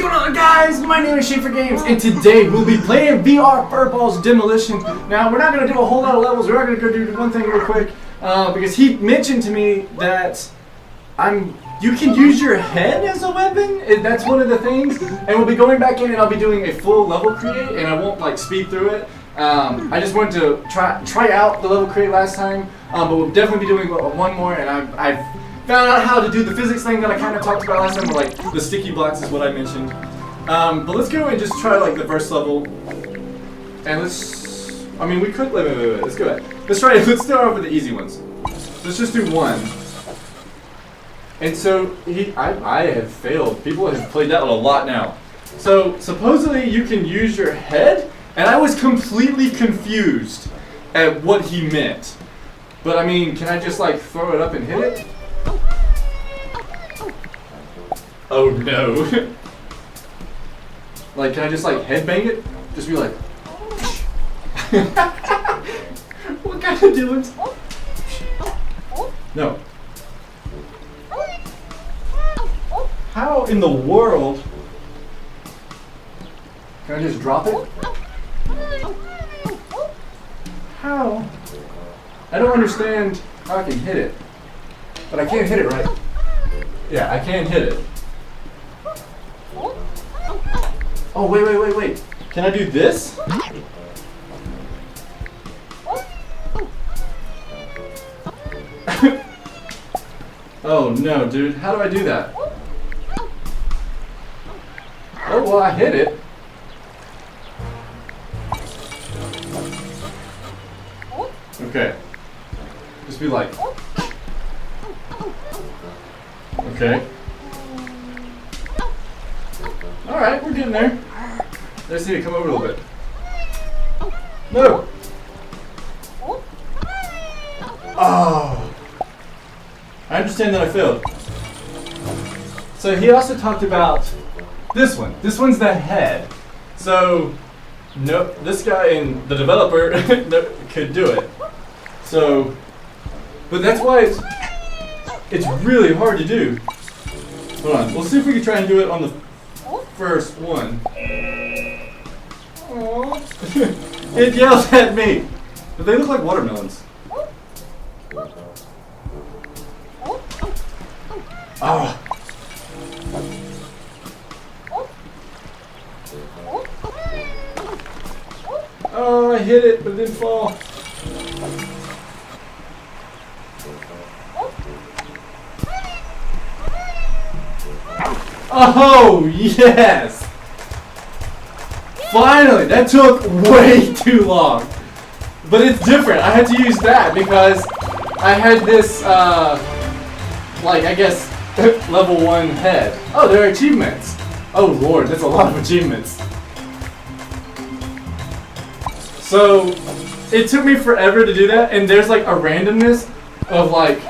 going on, guys? My name is Schaefer Games, and today we'll be playing VR Furball's Demolition. Now, we're not going to do a whole lot of levels. We're going to go do one thing real quick, because he mentioned to me that you can use your head as a weapon. That's one of the things. And we'll be going back in, and I'll be doing a full level create, and I won't like speed through it. I just wanted to try out the level create last time, but we'll definitely be doing one more, and I've found out how to do the physics thing that I kind of talked about last time, where like the sticky blocks is what I mentioned. But let's go and just try like the first level, and we could, wait, let's go ahead. Let's start off with the easy ones. Let's just do one. And so, I have failed. People have played that one a lot now. So, supposedly you can use your head, and I was completely confused at what he meant. But I mean, can I just like throw it up and hit it? Oh no. Like, can I just like headbang it? Just be like... What kind of doings? No. How in the world can I just drop it? How? I don't understand how I can hit it. But I can't hit it right. Yeah, I can hit it. Oh, wait. Can I do this? Oh no, dude. How do I do that? Oh, well, I hit it. Okay. Just be like... Okay. Alright, we're getting there. I just need to come over a little bit. No! Oh! I understand that I failed. So he also talked about this one. This one's the head. So, no, this guy and the developer could do it. So, but that's why it's really hard to do. Hold on, we'll see if we can try and do it on the first one. Aww. It yells at me. But they look like watermelons. Ah. Oh, I hit it, but it didn't fall. Oh, yes! Finally! That took way too long. But it's different. I had to use that because I had this, like, I guess, level 1 head. Oh, there are achievements. Oh, Lord, that's a lot of achievements. So, it took me forever to do that, and there's, like, a randomness of, like,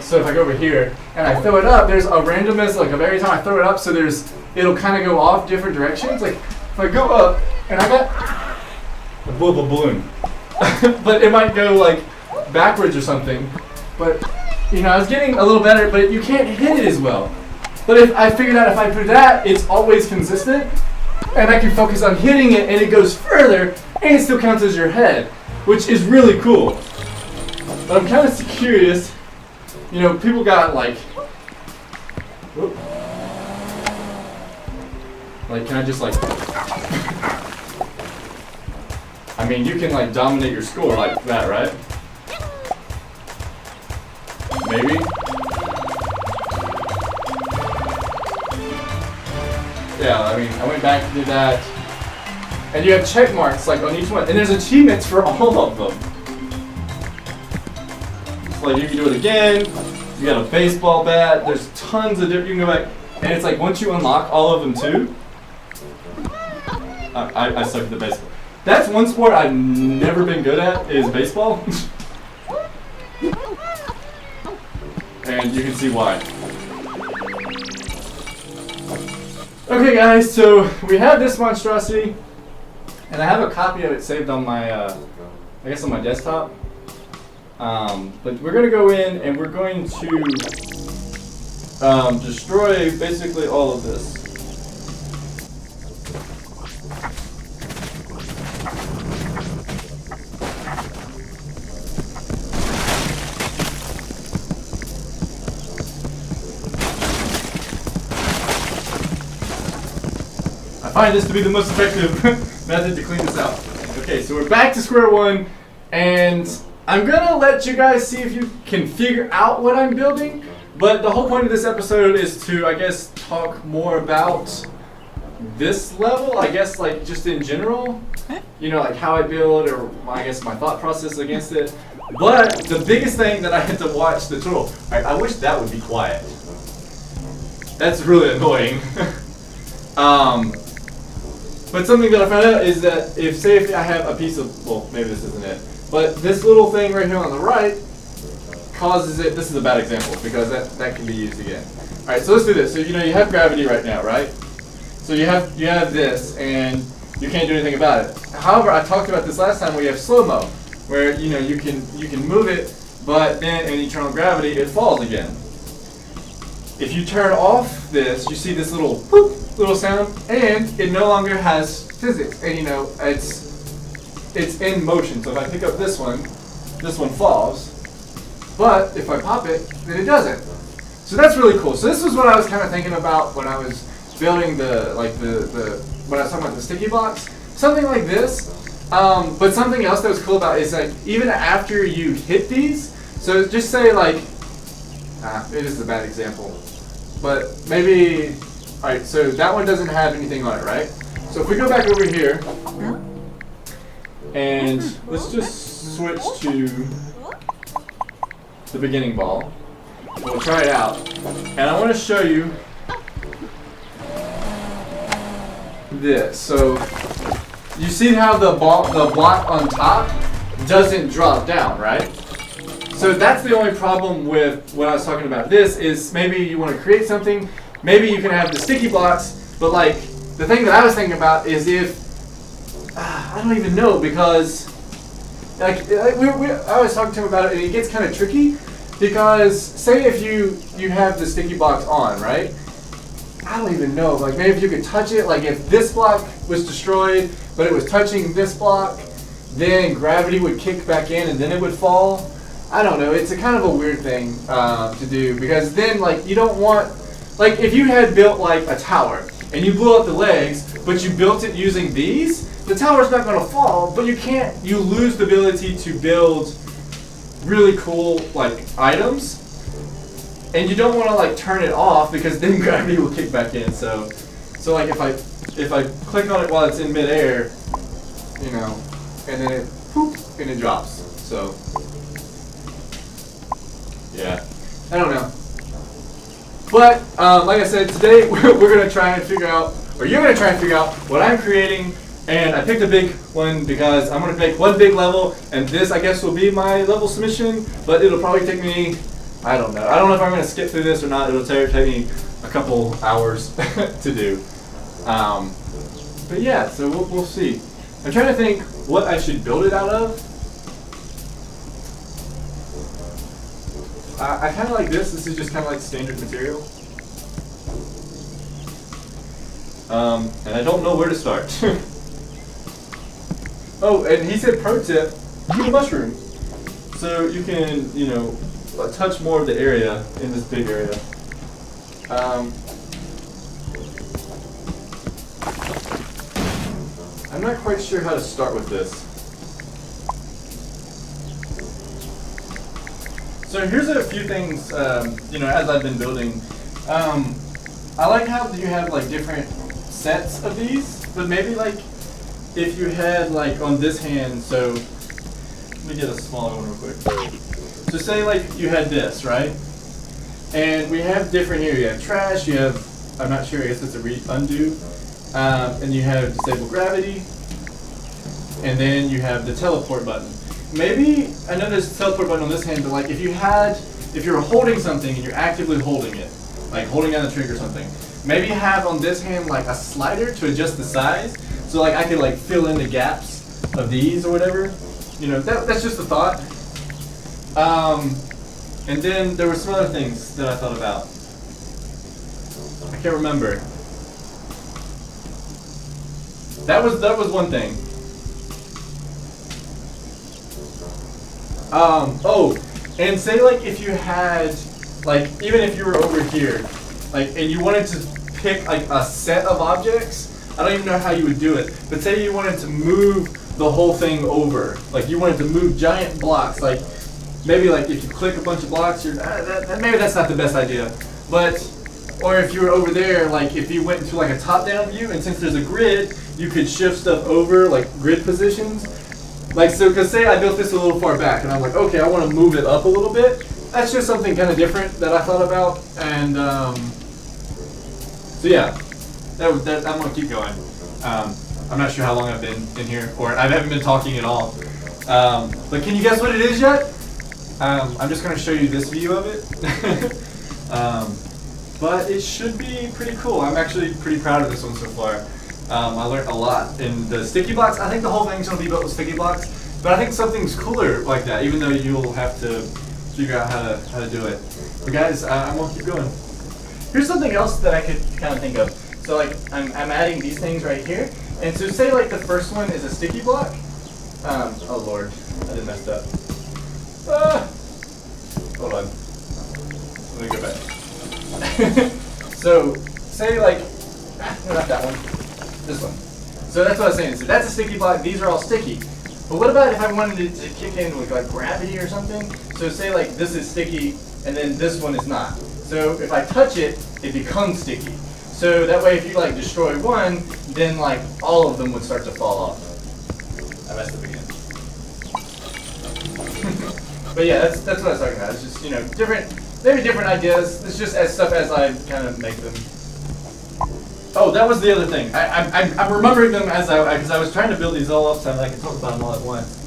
so if I go over here and I throw it up, there's a randomness, like every time I throw it up, so it'll kind of go off different directions. Like if I go up and I got a balloon, but it might go like backwards or something. But you know, I was getting a little better, but you can't hit it as well. But if I figured out if I put that, it's always consistent, and I can focus on hitting it, and it goes further, and it still counts as your head, which is really cool. But I'm kind of curious. You know, people got like, whoop. Like, can I just like, I mean, you can like dominate your score like that, right? Maybe? Yeah, I mean, I went back and did that. And you have check marks like on each one, and there's achievements for all of them. Like you can do it again. You got a baseball bat. There's tons of different. You can go back, and it's like once you unlock all of them too. I suck at the baseball. That's one sport I've never been good at is baseball, and you can see why. Okay, guys. So we have this monstrosity, and I have a copy of it saved on my, I guess on my desktop. But we're going to go in and we're going to destroy basically all of this. I find this to be the most effective method to clean this out. Okay, so we're back to square one, and I'm gonna let you guys see if you can figure out what I'm building, but the whole point of this episode is to, I guess, talk more about this level, I guess, like, just in general, you know, like how I build, or I guess my thought process against it. But the biggest thing that I had to watch the tutorial, I wish that would be quiet. That's really annoying. But something that I found out is that if I have a piece of, well, maybe this isn't it, but this little thing right here on the right causes it, this is a bad example because that can be used again. All right, so let's do this. So, you know, you have gravity right now, right? So you have this, and you can't do anything about it. However, I talked about this last time where you have slow-mo, where, you know, you can move it, but then in eternal gravity, it falls again. If you turn off this, you see this little whoop, little sound, and it no longer has physics. And you know, it's in motion. So if I pick up this one falls. But if I pop it, then it doesn't. So that's really cool. So this was what I was kind of thinking about when I was building when I was talking about the sticky blocks. Something like this. But something else that was cool about it is like even after you hit these. So just say like, it is a bad example. But maybe, all right, so that one doesn't have anything on it, right? So if we go back over here, and let's just switch to the beginning ball. We'll try it out. And I want to show you this. So you see how the block on top doesn't drop down, right? So that's the only problem with what I was talking about. This is maybe you want to create something, maybe you can have the sticky blocks, but like the thing that I was thinking about is if, I don't even know, because like I was talking to him about it and it gets kind of tricky because say if you have the sticky blocks on, right? I don't even know, like maybe if you could touch it, like if this block was destroyed, but it was touching this block, then gravity would kick back in and then it would fall. I don't know, it's a kind of a weird thing to do because then like you don't want, like if you had built like a tower and you blew up the legs but you built it using these, the tower's not going to fall, but you lose the ability to build really cool like items, and you don't want to like turn it off because then gravity will kick back in. So like if I click on it while it's in midair, you know, and then it poof and it drops. So yeah, I don't know. But like I said, today we're gonna try and figure out, or you're gonna try and figure out what I'm creating. And I picked a big one because I'm gonna make one big level, and this I guess will be my level submission. But it'll probably take me, I don't know if I'm gonna skip through this or not. It'll take me a couple hours to do. But yeah, so we'll see. I'm trying to think what I should build it out of. I kind of like this. This is just kind of like standard material. And I don't know where to start. Oh, and he said pro tip, use a mushroom. So you can, you know, touch more of the area in this big area. I'm not quite sure how to start with this. So here's a few things, you know, as I've been building. I like how you have like different sets of these, but maybe like if you had like on this hand, so let me get a smaller one real quick. So say like you had this, right? And we have different here. You have trash, you have, I'm not sure, I guess it's a undo. And you have disable gravity. And then you have the teleport button. Maybe, I know there's a teleport button on this hand, but like if you're holding something and you're actively holding it, like holding down the trigger or something, maybe have on this hand like a slider to adjust the size. So like I could like fill in the gaps of these or whatever. You know, that's just a thought. And then there were some other things that I thought about. I can't remember. that was one thing. Oh, and say like if you had, like even if you were over here, like and you wanted to pick like a set of objects, I don't even know how you would do it, but say you wanted to move the whole thing over, like you wanted to move giant blocks, like maybe like if you click a bunch of blocks, maybe that's not the best idea, but or if you were over there, like if you went into like a top-down view, and since there's a grid, you could shift stuff over, like grid positions. Like so, because say I built this a little far back, and I'm like, okay, I want to move it up a little bit. That's just something kind of different that I thought about, and so yeah, I'm gonna keep going. I'm not sure how long I've been in here, or I haven't been talking at all. But can you guess what it is yet? I'm just gonna show you this view of it. But it should be pretty cool. I'm actually pretty proud of this one so far. I learned a lot in the sticky blocks. I think the whole thing's gonna be built with sticky blocks, but I think something's cooler like that, even though you'll have to figure out how to do it. But guys, I'm gonna keep going. Here's something else that I could kind of think of. So like, I'm adding these things right here, and so say like the first one is a sticky block. Oh lord, I did messed up. Hold on. Let me go back. So say like, no, not that one. This one. So that's what I was saying. So that's a sticky block. These are all sticky. But what about if I wanted it to kick in with like gravity or something? So say like this is sticky and then this one is not. So if I touch it, it becomes sticky. So that way if you like destroy one, then like all of them would start to fall off. I messed up again. But yeah, that's what I was talking about. It's just, you know, maybe different ideas. It's just as stuff as I kind of make them. Oh, that was the other thing. I'm remembering them as because I was trying to build these all up so I could talk about them all at once.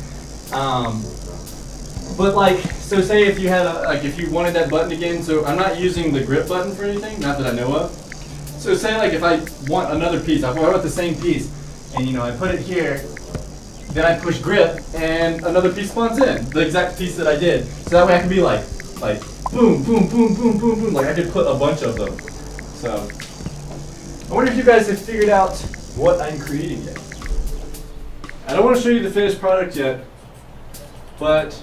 But like, so say if you had if you wanted that button again. So I'm not using the grip button for anything, not that I know of. So say like if I want another piece, I want the same piece, and you know I put it here, then I push grip, and another piece spawns in, the exact piece that I did. So that way I can be like boom, boom, boom, boom, boom, boom. Like I could put a bunch of them. So. I wonder if you guys have figured out what I'm creating yet. I don't want to show you the finished product yet, but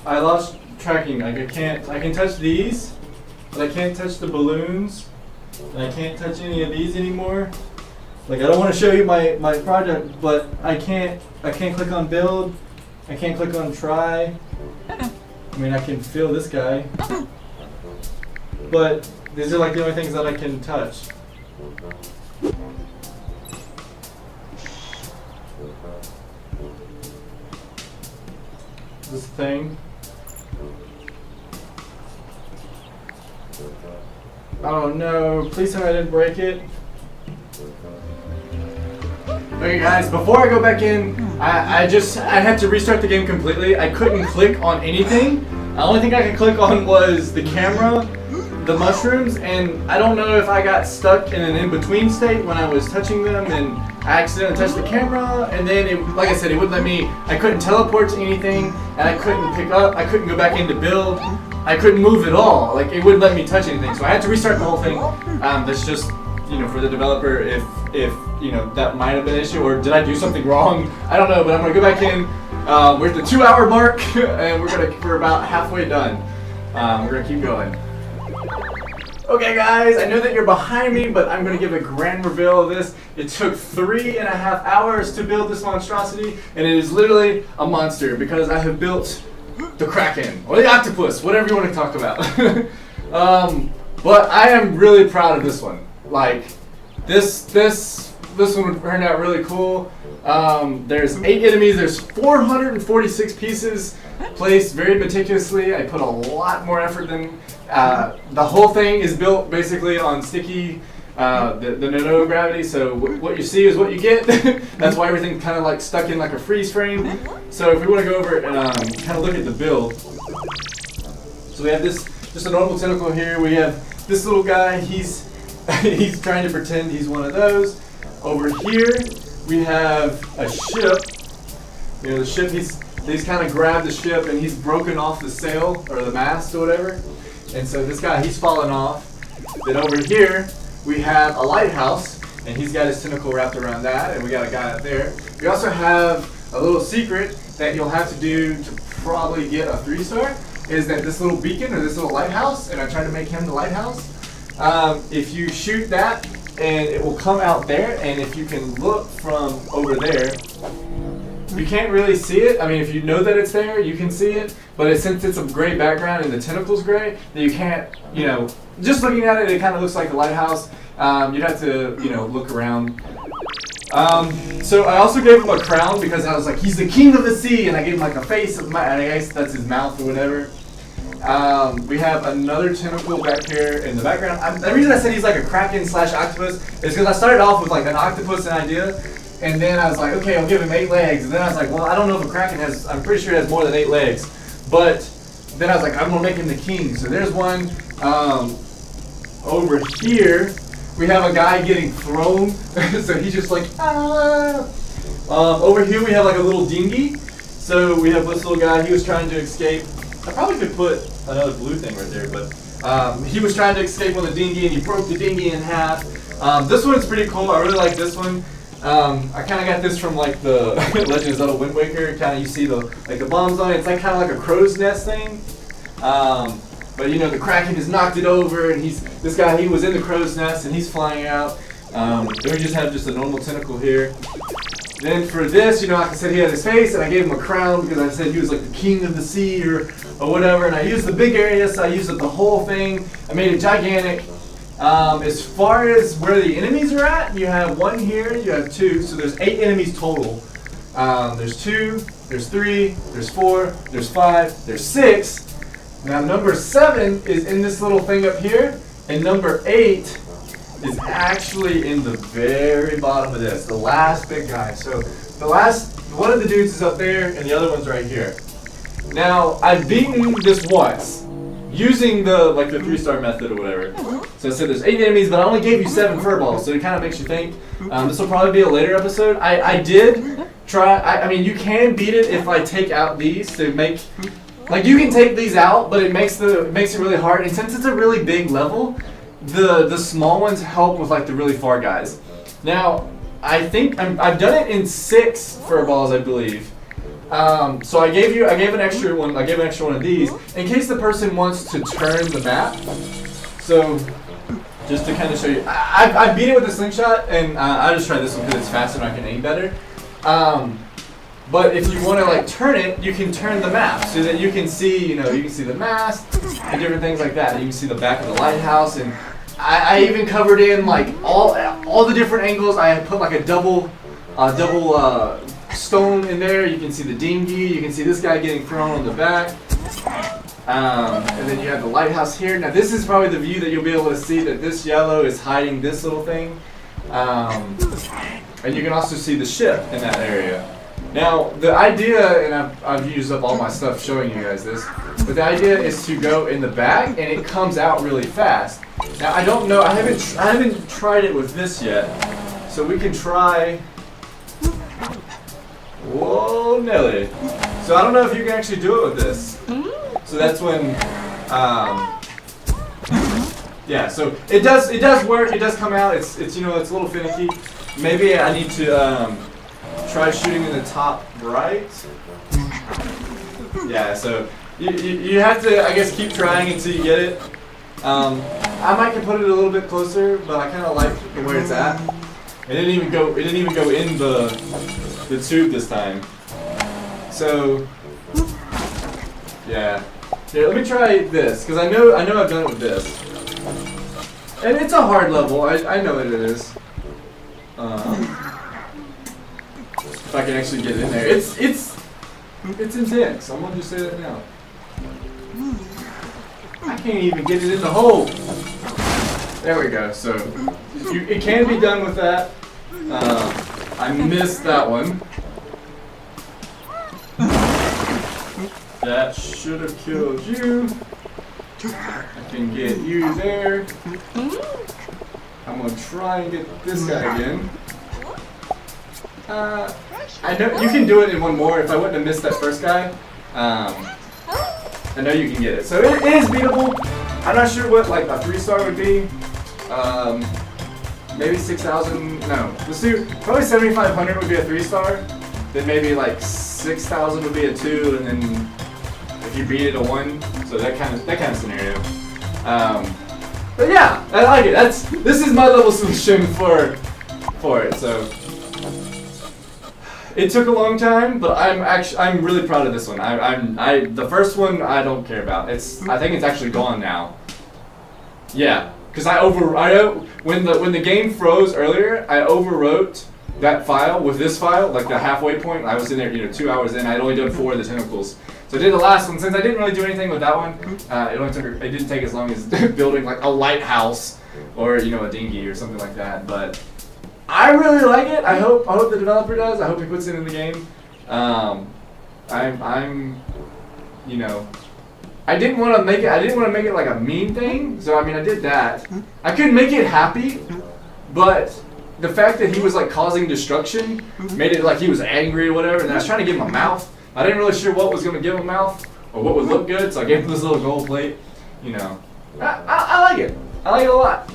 I lost tracking. Like I can touch these, but I can't touch the balloons, and I can't touch any of these anymore. Like I don't want to show you my project, but I can't click on build, I can't click on try. I mean I can feel this guy, but these are like the only things that I can touch. This thing. Oh no, please tell me I didn't break it. Okay guys, before I go back in, I had to restart the game completely. I couldn't click on anything. The only thing I could click on was the camera, the mushrooms, and I don't know if I got stuck in an in-between state when I was touching them and I accidentally touched the camera, and then like I said, it wouldn't let me, I couldn't teleport to anything, and I couldn't pick up, I couldn't go back into build, I couldn't move at all, like it wouldn't let me touch anything, so I had to restart the whole thing. That's just, you know, for the developer, if you know, that might have been an issue, or did I do something wrong? I don't know, but I'm gonna go back in. We're at the 2-hour mark, and we're about halfway done. We're gonna keep going. Okay guys, I know that you're behind me, but I'm going to give a grand reveal of this. It took 3.5 hours to build this monstrosity, and it is literally a monster because I have built the Kraken, or the octopus, whatever you want to talk about. But I am really proud of this one. Like, this one would turn out really cool. There's 8 enemies, there's 446 pieces placed very meticulously. I put a lot more effort than the whole thing is built basically on sticky, the no gravity, so what you see is what you get. That's why everything's kind of like stuck in like a freeze frame. So if we want to go over and kind of look at the build. So we have this, just a normal tentacle here. We have this little guy, he's trying to pretend he's one of those. Over here, we have a ship. You know, the ship, he's kind of grabbed the ship and he's broken off the sail or the mast or whatever. And so this guy, he's fallen off. Then over here, we have a lighthouse. and he's got his tentacle wrapped around that, and we got a guy up there. We also have a little secret that you'll have to do to probably get a 3-star, is that this little beacon or this little lighthouse, and I tried to make him the lighthouse. If you shoot that, and it will come out there, and if you can look from over there, you can't really see it. I mean, if you know that it's there, you can see it, but since it's a gray background and the tentacle's gray, then you can't, you know, just looking at it, it kind of looks like a lighthouse. You'd have to, you know, look around. So I also gave him a crown because I was like, he's the king of the sea, and I gave him like a face, I guess that's his mouth or whatever. We have another tentacle back here in the background. The reason I said he's like a kraken / octopus is because I started off with like an octopus idea, and then I was like, okay, I'll give him 8 legs, and then I was like, well, I don't know if a kraken has, I'm pretty sure it has more than 8 legs, but then I was like, I'm gonna make him the king. So there's one over here. We have a guy getting thrown, so he's just like, ah. Over here we have like a little dinghy. So we have this little guy, he was trying to escape. I probably could put another blue thing right there, but he was trying to escape on the dinghy and he broke the dinghy in half. This one's pretty cool, I really like this one. I kind of got this from like the Legend of Zelda Wind Waker. Kind of you see the like the bombs on it. It's like kind of like a crow's nest thing. But you know the Kraken has knocked it over, and this guy, he was in the crow's nest and he's flying out. Then we just have just a normal tentacle here. Then for this, you know, like I said, he had his face, and I gave him a crown because I said he was like the king of the sea or whatever. And I used the big area, so I used the whole thing. I made it gigantic. As far as where the enemies are at, you have 1 here, you have 2, so there's 8 enemies total. There's 2, there's 3, there's 4, there's 5, there's 6. Now number 7 is in this little thing up here, and number 8 is actually in the very bottom of this, the last big guy. So the last, one of the dudes is up there, and the other one's right here. Now, I've beaten this once, using the 3-star method or whatever. So I said there's 8 enemies, but I only gave you 7 furballs, so it kind of makes you think. This will probably be a later episode. I did try, I mean, you can beat it if I take out these to make, like you can take these out, but it makes it really hard. And since it's a really big level, the small ones help with like the really far guys. Now, I think I've done it in 6 furballs, I believe. So I gave an extra one of these in case the person wants to turn the map. So just to kind of show you, I beat it with a slingshot, and I just tried this one because it's faster and I can aim better. But if you want to like turn it, you can turn the map so that you can see, you know, you can see the mast and different things like that. And you can see the back of the lighthouse, and I even covered in like all the different angles. I put like a double stone in there. You can see the dinghy. You can see this guy getting thrown on the back. And then you have the lighthouse here. Now this is probably the view that you'll be able to see that this yellow is hiding this little thing. And you can also see the ship in that area. Now the idea, and I've used up all my stuff showing you guys this, but the idea is to go in the back and it comes out really fast. Now I don't know, I haven't tried it with this yet, so we can try. Whoa, Nelly. So I don't know if you can actually do it with this. So that's when, yeah. So it does work. It does come out. It's you know, it's a little finicky. Maybe I need to try shooting in the top right. Yeah. So you have to, I guess, keep trying until you get it. I might can put it a little bit closer, but I kind of like where it's at. It didn't even go in the tube this time. So yeah. Here, let me try this, because I know I've done it with this. And it's a hard level, I know that it is. If I can actually get it in there. It's intense, I'm gonna just say that now. I can't even get it in the hole. There we go, so it can be done with that. I missed that one. That should have killed you. I can get you there. I'm gonna try and get this guy again. I know you can do it in one more. If I wouldn't have missed that first guy, I know you can get it. So it is beatable. I'm not sure what like a 3-star would be. maybe 6,000. No, let's do probably 7,500 would be a 3-star. Then maybe like 6,000 would be a 2, and then if you beat it a 1. So that kind of scenario. But yeah, I like it. This is my level solution for it. So it took a long time, but I'm really proud of this one. The first one I don't care about. I think it's actually gone now. Yeah, because when the game froze earlier, I overwrote that file with this file, like the halfway point. I was in there, 2 hours in. I'd only done 4 of the tentacles. So I did the last one. Since I didn't really do anything with that one, it didn't take as long as building like a lighthouse or a dinghy or something like that. But I really like it. I hope the developer does. I hope he puts it in the game. I didn't want to make it like a mean thing. So I did that. I couldn't make it happy, but the fact that he was like causing destruction made it like he was angry or whatever. And I was trying to give him a mouth. I didn't really sure what was going to give him a mouth or what would look good, so I gave him this little gold plate. I like it. I like it a lot.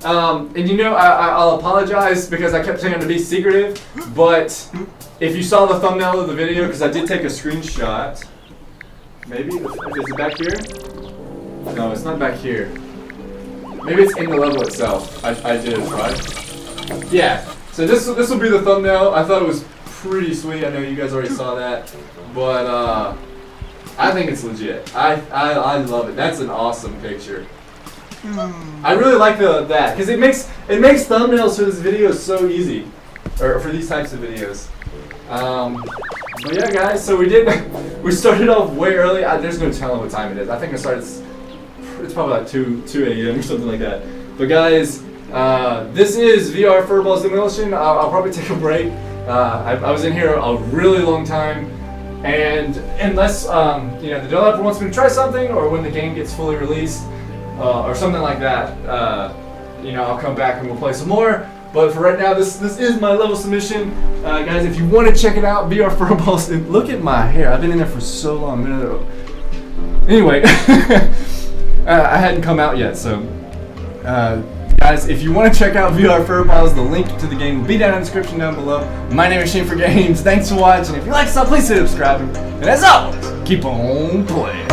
I'll apologize because I kept saying to be secretive, but if you saw the thumbnail of the video, because I did take a screenshot, maybe, is it back here? No, it's not back here. Maybe it's in the level itself. I did it, right? Yeah, so this will be the thumbnail. I thought it was pretty sweet. I know you guys already saw that, but I think it's legit. I love it. That's an awesome picture. I really like that because it makes thumbnails for this video so easy, or for these types of videos. But yeah, guys. So we started off way early. There's no telling what time it is. I think it's probably like 2 a.m. or something like that. But guys, this is VR Furball's Demolition. I'll probably take a break. I was in here a really long time, and unless the developer wants me to try something, or when the game gets fully released, or something like that, I'll come back and we'll play some more. But for right now, this is my level submission, guys. If you want to check it out, VR Furballs. Look at my hair. I've been in there for so long. Anyway, I hadn't come out yet, so. Guys, if you want to check out VR Furball, the link to the game will be down in the description down below. My name is Shane for Games. Thanks for watching. If you like stuff, please hit subscribe. And as always, keep on playing.